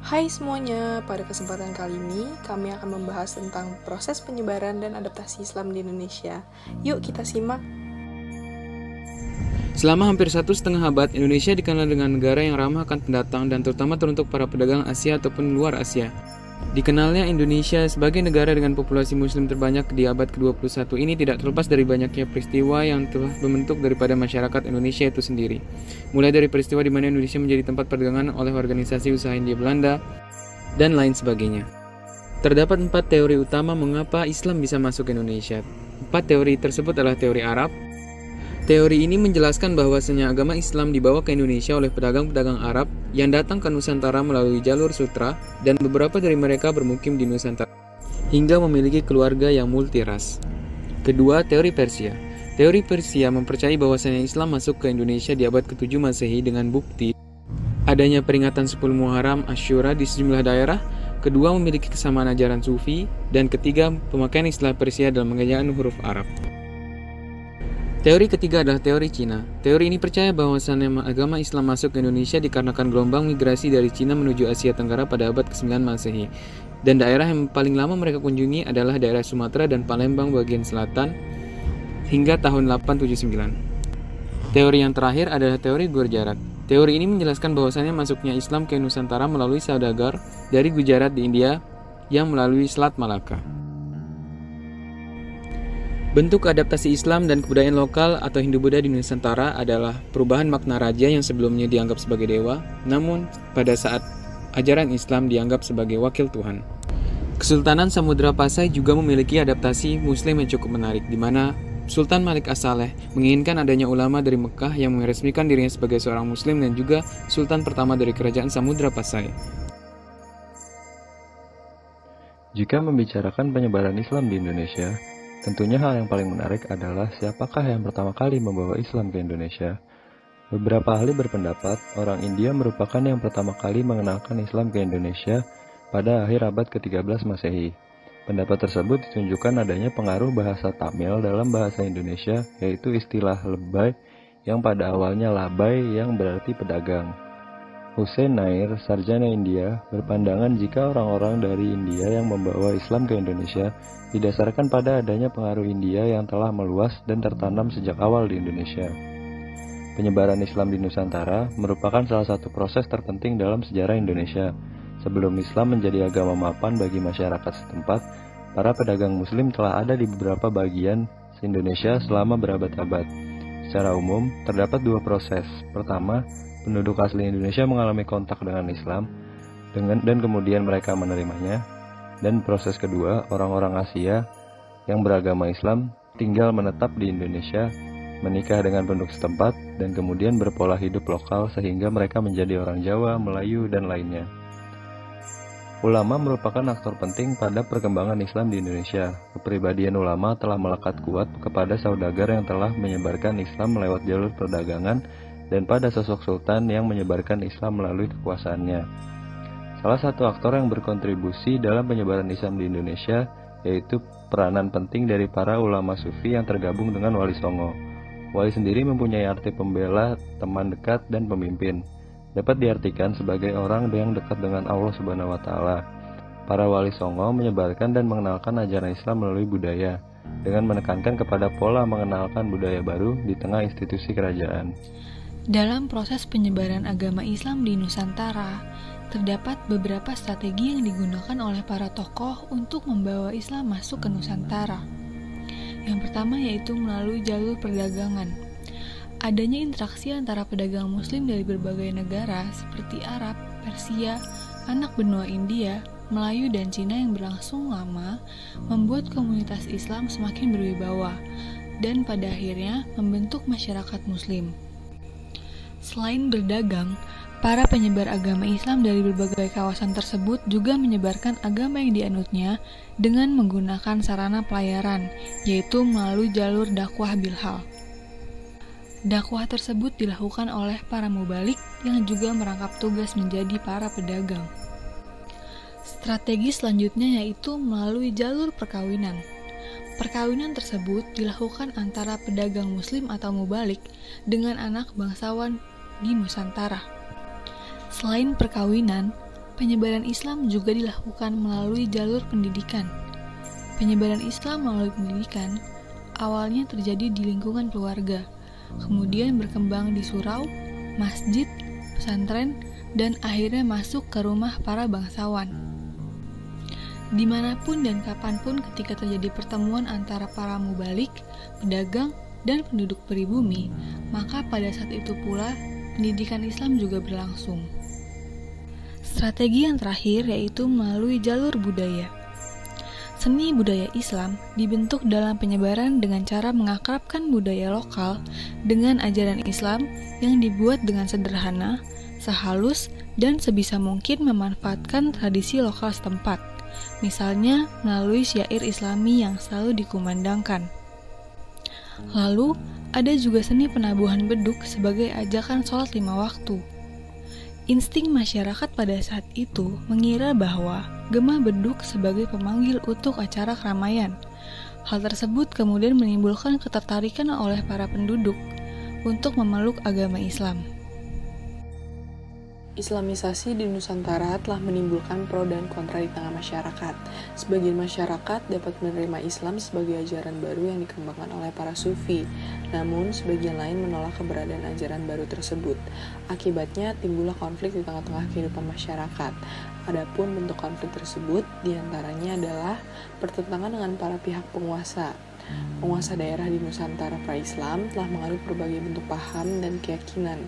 Hai semuanya, pada kesempatan kali ini kami akan membahas tentang proses penyebaran dan adaptasi Islam di Indonesia. Yuk kita simak. Selama hampir 1,5 abad, Indonesia dikenal dengan negara yang ramah akan pendatang dan terutama teruntuk para pedagang Asia ataupun luar Asia. Dikenalnya Indonesia sebagai negara dengan populasi muslim terbanyak di abad ke-21 ini tidak terlepas dari banyaknya peristiwa yang telah membentuk daripada masyarakat Indonesia itu sendiri. Mulai dari peristiwa di mana Indonesia menjadi tempat perdagangan oleh organisasi usaha Hindia Belanda, dan lain sebagainya. Terdapat 4 teori utama mengapa Islam bisa masuk ke Indonesia. 4 teori tersebut adalah teori Arab. Teori ini menjelaskan bahwasanya agama Islam dibawa ke Indonesia oleh pedagang-pedagang Arab yang datang ke Nusantara melalui jalur sutra dan beberapa dari mereka bermukim di Nusantara hingga memiliki keluarga yang multiras. Kedua, teori Persia. Teori Persia mempercayai bahwasanya Islam masuk ke Indonesia di abad ke-7 Masehi dengan bukti adanya peringatan 10 Muharram Asyura di sejumlah daerah. Kedua, memiliki kesamaan ajaran Sufi. Dan ketiga, pemakaian istilah Persia dalam mengejaan huruf Arab. Teori ketiga adalah teori Cina. Teori ini percaya bahwasannya agama Islam masuk ke Indonesia dikarenakan gelombang migrasi dari Cina menuju Asia Tenggara pada abad ke-9 Masehi. Dan daerah yang paling lama mereka kunjungi adalah daerah Sumatera dan Palembang bagian selatan hingga tahun 879. Teori yang terakhir adalah teori Gujarat. Teori ini menjelaskan bahwasannya masuknya Islam ke Nusantara melalui saudagar dari Gujarat di India yang melalui Selat Malaka. Bentuk adaptasi Islam dan kebudayaan lokal atau Hindu-Buddha di Nusantara adalah perubahan makna raja yang sebelumnya dianggap sebagai dewa, namun pada saat ajaran Islam dianggap sebagai wakil Tuhan. Kesultanan Samudra Pasai juga memiliki adaptasi Muslim yang cukup menarik, di mana Sultan Malik As-Saleh menginginkan adanya ulama dari Mekah yang meresmikan dirinya sebagai seorang Muslim dan juga Sultan pertama dari Kerajaan Samudra Pasai. Jika membicarakan penyebaran Islam di Indonesia, tentunya hal yang paling menarik adalah siapakah yang pertama kali membawa Islam ke Indonesia. Beberapa ahli berpendapat orang India merupakan yang pertama kali mengenalkan Islam ke Indonesia pada akhir abad ke-13 Masehi. Pendapat tersebut ditunjukkan adanya pengaruh bahasa Tamil dalam bahasa Indonesia, yaitu istilah lebay yang pada awalnya labai yang berarti pedagang. Hussein Nair, sarjana India, berpandangan jika orang-orang dari India yang membawa Islam ke Indonesia didasarkan pada adanya pengaruh India yang telah meluas dan tertanam sejak awal di Indonesia. Penyebaran Islam di Nusantara merupakan salah satu proses terpenting dalam sejarah Indonesia. Sebelum Islam menjadi agama mapan bagi masyarakat setempat, para pedagang Muslim telah ada di beberapa bagian Indonesia selama berabad-abad. Secara umum, terdapat 2 proses. Pertama, penduduk asli Indonesia mengalami kontak dengan Islam, dan kemudian mereka menerimanya. Dan proses kedua, orang-orang Asia yang beragama Islam tinggal menetap di Indonesia, menikah dengan penduduk setempat, dan kemudian berpola hidup lokal sehingga mereka menjadi orang Jawa, Melayu, dan lainnya. Ulama merupakan aktor penting pada perkembangan Islam di Indonesia. Kepribadian ulama telah melekat kuat kepada saudagar yang telah menyebarkan Islam lewat jalur perdagangan dan pada sosok sultan yang menyebarkan Islam melalui kekuasaannya. Salah satu aktor yang berkontribusi dalam penyebaran Islam di Indonesia yaitu peranan penting dari para ulama sufi yang tergabung dengan Wali Songo. Wali sendiri mempunyai arti pembela, teman dekat, dan pemimpin. Dapat diartikan sebagai orang yang dekat dengan Allah Subhanahu wa Ta'ala. Para Wali Songo menyebarkan dan mengenalkan ajaran Islam melalui budaya, dengan menekankan kepada pola mengenalkan budaya baru di tengah institusi kerajaan. Dalam proses penyebaran agama Islam di Nusantara, terdapat beberapa strategi yang digunakan oleh para tokoh untuk membawa Islam masuk ke Nusantara. Yang pertama yaitu melalui jalur perdagangan. Adanya interaksi antara pedagang Muslim dari berbagai negara seperti Arab, Persia, anak benua India, Melayu, dan Cina yang berlangsung lama membuat komunitas Islam semakin berwibawa dan pada akhirnya membentuk masyarakat Muslim. Selain berdagang, para penyebar agama Islam dari berbagai kawasan tersebut juga menyebarkan agama yang dianutnya dengan menggunakan sarana pelayaran, yaitu melalui jalur dakwah bilhal. Dakwah tersebut dilakukan oleh para mubalik yang juga merangkap tugas menjadi para pedagang. Strategi selanjutnya yaitu melalui jalur perkawinan. Perkawinan tersebut dilakukan antara pedagang Muslim atau mubalik dengan anak bangsawan di Nusantara. Selain perkawinan, Penyebaran Islam juga dilakukan melalui jalur pendidikan. Penyebaran Islam melalui pendidikan awalnya terjadi di lingkungan keluarga, kemudian berkembang di surau, masjid, pesantren, dan akhirnya masuk ke rumah para bangsawan. Dimanapun dan kapanpun ketika terjadi pertemuan antara para mubalik, pedagang, dan penduduk pribumi, maka pada saat itu pula pendidikan Islam juga berlangsung. Strategi yang terakhir yaitu melalui jalur budaya. Seni budaya Islam dibentuk dalam penyebaran dengan cara mengakrabkan budaya lokal dengan ajaran Islam yang dibuat dengan sederhana, sehalus, dan sebisa mungkin memanfaatkan tradisi lokal setempat, misalnya melalui syair Islami yang selalu dikumandangkan. Lalu, ada juga seni penabuhan beduk sebagai ajakan sholat 5 waktu. Insting masyarakat pada saat itu mengira bahwa gema beduk sebagai pemanggil untuk acara keramaian. Hal tersebut kemudian menimbulkan ketertarikan oleh para penduduk untuk memeluk agama Islam. Islamisasi di Nusantara telah menimbulkan pro dan kontra di tengah masyarakat. Sebagian masyarakat dapat menerima Islam sebagai ajaran baru yang dikembangkan oleh para sufi, namun sebagian lain menolak keberadaan ajaran baru tersebut. Akibatnya timbullah konflik di tengah-tengah kehidupan masyarakat. Adapun bentuk konflik tersebut diantaranya adalah pertentangan dengan para pihak penguasa. Penguasa daerah di Nusantara pra-Islam telah menganut berbagai bentuk paham dan keyakinan.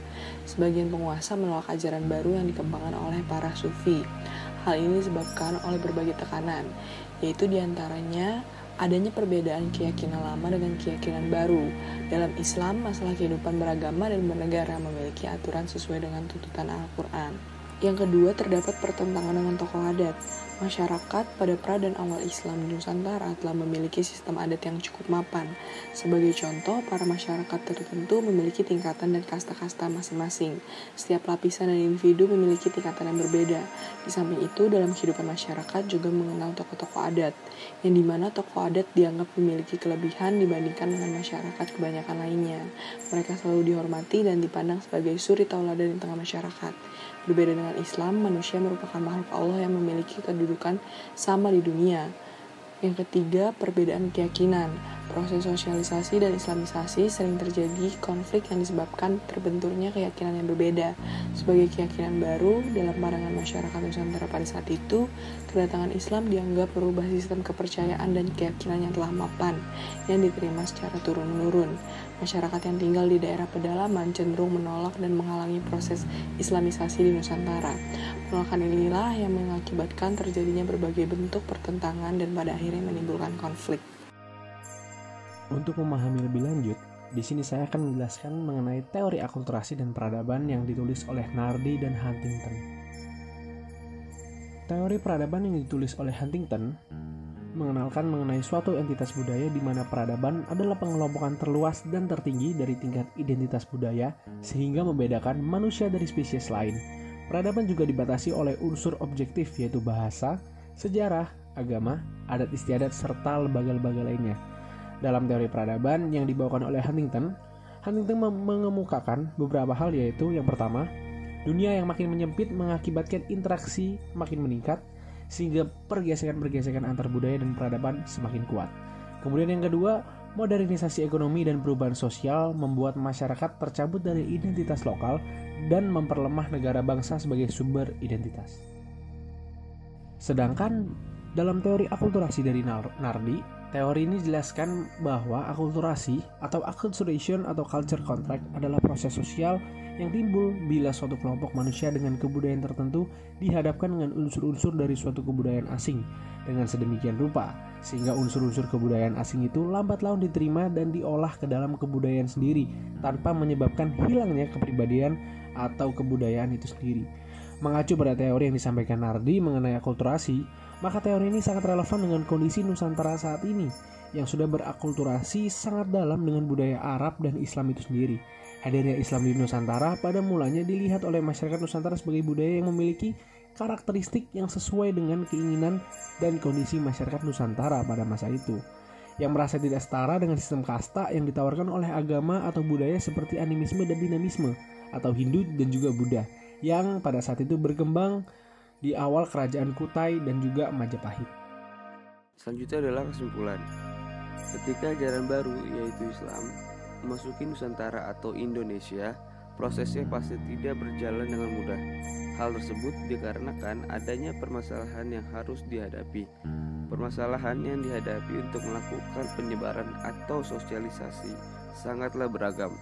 Sebagian penguasa menolak ajaran baru yang dikembangkan oleh para sufi. Hal ini disebabkan oleh berbagai tekanan, yaitu diantaranya adanya perbedaan keyakinan lama dengan keyakinan baru. Dalam Islam, masalah kehidupan beragama dan bernegara memiliki aturan sesuai dengan tuntutan Al-Quran. Yang kedua, terdapat pertentangan dengan tokoh adat. Masyarakat pada pra dan awal Islam di Nusantara telah memiliki sistem adat yang cukup mapan. Sebagai contoh, para masyarakat tertentu memiliki tingkatan dan kasta-kasta masing-masing. Setiap lapisan dan individu memiliki tingkatan yang berbeda. Di samping itu, dalam kehidupan masyarakat juga mengenal tokoh-tokoh adat, yang dimana tokoh adat dianggap memiliki kelebihan dibandingkan dengan masyarakat kebanyakan lainnya. Mereka selalu dihormati dan dipandang sebagai suri tauladan di tengah masyarakat. Berbeda dengan Islam, manusia merupakan makhluk Allah yang memiliki kedudukan sama di dunia. Yang ketiga, perbedaan keyakinan. Proses sosialisasi dan islamisasi sering terjadi konflik yang disebabkan terbenturnya keyakinan yang berbeda. Sebagai keyakinan baru dalam pandangan masyarakat Nusantara pada saat itu, kedatangan Islam dianggap merubah sistem kepercayaan dan keyakinan yang telah mapan, yang diterima secara turun-menurun. Masyarakat yang tinggal di daerah pedalaman cenderung menolak dan menghalangi proses islamisasi di Nusantara. Penolakan inilah yang mengakibatkan terjadinya berbagai bentuk pertentangan dan pada akhirnya menimbulkan konflik. Untuk memahami lebih lanjut, di sini saya akan menjelaskan mengenai teori akulturasi dan peradaban yang ditulis oleh Nardi dan Huntington. Teori peradaban yang ditulis oleh Huntington mengenalkan mengenai suatu entitas budaya di mana peradaban adalah pengelompokan terluas dan tertinggi dari tingkat identitas budaya sehingga membedakan manusia dari spesies lain. Peradaban juga dibatasi oleh unsur objektif yaitu bahasa, sejarah, agama, adat istiadat, serta lembaga-lembaga lainnya. Dalam teori peradaban yang dibawakan oleh Huntington mengemukakan beberapa hal yaitu yang pertama, dunia yang makin menyempit mengakibatkan interaksi makin meningkat sehingga pergesekan-pergesekan antar budaya dan peradaban semakin kuat. Kemudian yang kedua, modernisasi ekonomi dan perubahan sosial membuat masyarakat tercabut dari identitas lokal dan memperlemah negara bangsa sebagai sumber identitas. Sedangkan dalam teori akulturasi dari Nardi, teori ini jelaskan bahwa akulturasi atau acculturation atau culture contract adalah proses sosial yang timbul bila suatu kelompok manusia dengan kebudayaan tertentu dihadapkan dengan unsur-unsur dari suatu kebudayaan asing dengan sedemikian rupa sehingga unsur-unsur kebudayaan asing itu lambat laun diterima dan diolah ke dalam kebudayaan sendiri tanpa menyebabkan hilangnya kepribadian atau kebudayaan itu sendiri. Mengacu pada teori yang disampaikan Nardi mengenai akulturasi, maka teori ini sangat relevan dengan kondisi Nusantara saat ini yang sudah berakulturasi sangat dalam dengan budaya Arab dan Islam itu sendiri. Hadirnya Islam di Nusantara pada mulanya dilihat oleh masyarakat Nusantara sebagai budaya yang memiliki karakteristik yang sesuai dengan keinginan dan kondisi masyarakat Nusantara pada masa itu, yang merasa tidak setara dengan sistem kasta yang ditawarkan oleh agama atau budaya seperti animisme dan dinamisme atau Hindu dan juga Buddha yang pada saat itu berkembang di awal kerajaan Kutai dan juga Majapahit. Selanjutnya adalah kesimpulan. Ketika ajaran baru yaitu Islam memasuki Nusantara atau Indonesia, prosesnya pasti tidak berjalan dengan mudah. Hal tersebut dikarenakan adanya permasalahan yang harus dihadapi. Permasalahan yang dihadapi untuk melakukan penyebaran atau sosialisasi sangatlah beragam.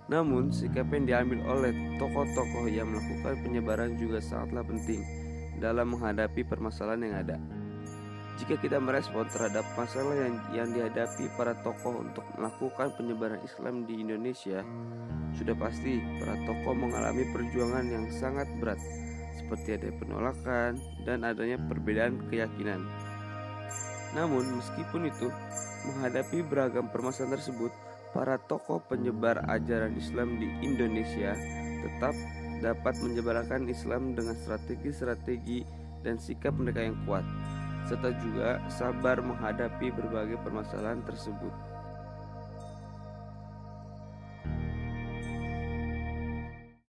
Namun, sikap yang diambil oleh tokoh-tokoh yang melakukan penyebaran juga sangatlah penting dalam menghadapi permasalahan yang ada. Jika kita merespon terhadap masalah yang dihadapi para tokoh untuk melakukan penyebaran Islam di Indonesia, sudah pasti para tokoh mengalami perjuangan yang sangat berat, seperti ada penolakan dan adanya perbedaan keyakinan. Namun, meskipun itu, menghadapi beragam permasalahan tersebut, para tokoh penyebar ajaran Islam di Indonesia tetap dapat menyebarkan Islam dengan strategi-strategi dan sikap mereka yang kuat, serta juga sabar menghadapi berbagai permasalahan tersebut.